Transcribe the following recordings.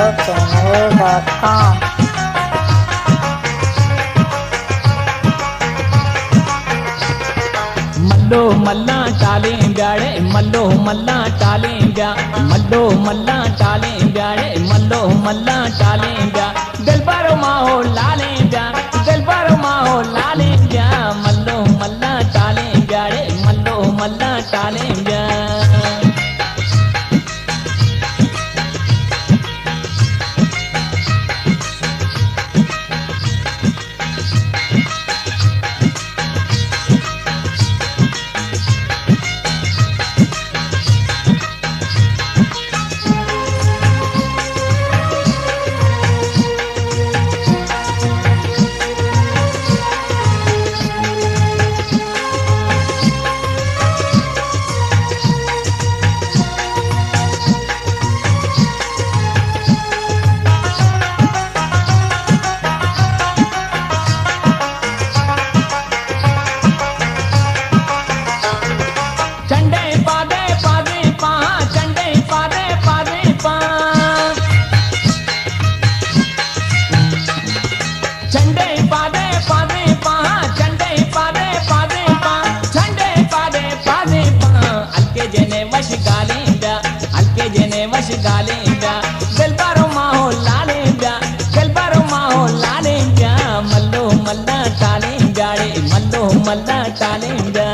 www.channel.com. मल्लो मल्ला टाले ब्याड़े मल्लो मल्ला टाले ब्या मल्लो मल्ला टाले ब्याड़े मल्लो मल्ला टाले ब्या दिल पर माहो लाले ब्या दिल पर माहो लाले ब्या मल्लो मल्ला टाले ब्याड़े मल्लो मल्ला टाले ब्या वश गालेंगा दिल पर माहो लालेंगा दिल पर माहो लालेंगा मल्लो मल्ला टालेंगा रे मल्लो मल्ला टालेंगा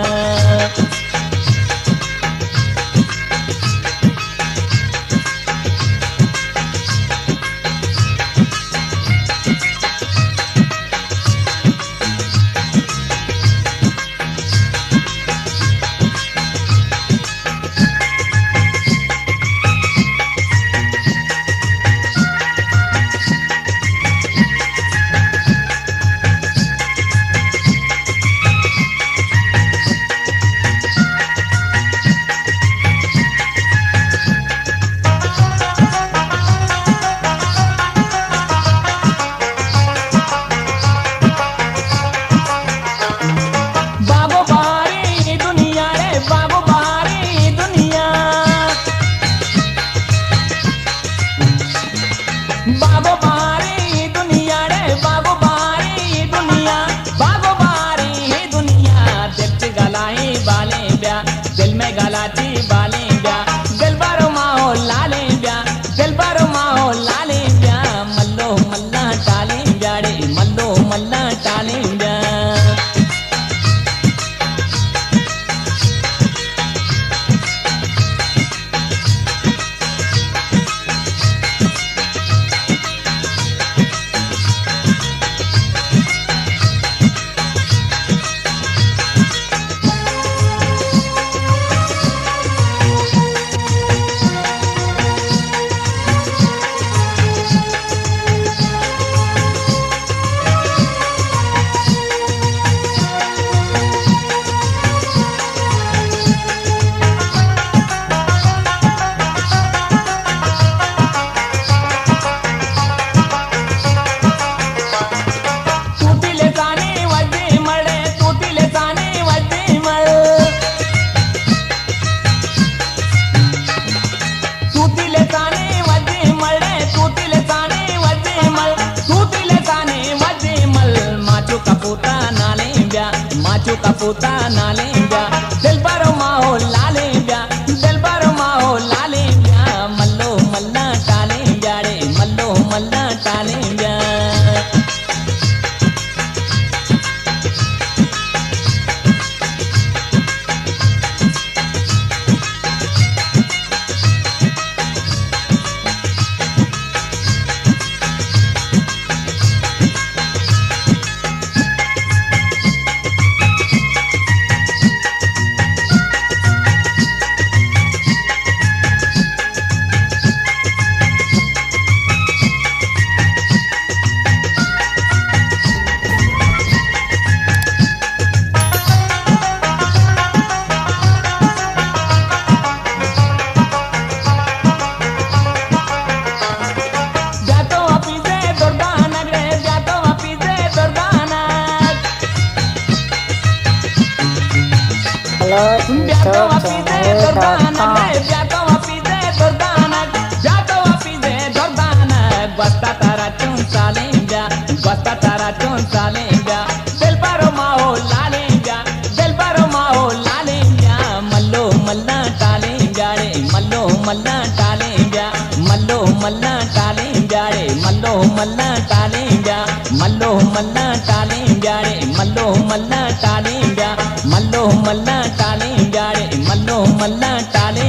दिल में गलाची बाले ब्या दिल पर माहो लाले ब्या दिल पर माहो लाले ब्या मल्लो मल्ला टाले ब्या रे मल्लो मल्ला टाले ब्या माचू का पोता नाले ब्या दिल पर माहो लाले ब्या दिल पर माहो लाले ब्या मल्लो मल्ला टाले ब्या रे मल्लो मल्ला टाले ब्या www.channel.com. मल्ला टालें ब्या मल्लो मल्ला टालें ब्याड़े मल्लो मल्ला टालें ब्या मल्लो मल्ला टालें ब्याड़े मल्लो मल्ला टालें ब्या मल्लो मल्ला टालें ब्याड़े मल्लो मल्ला टालें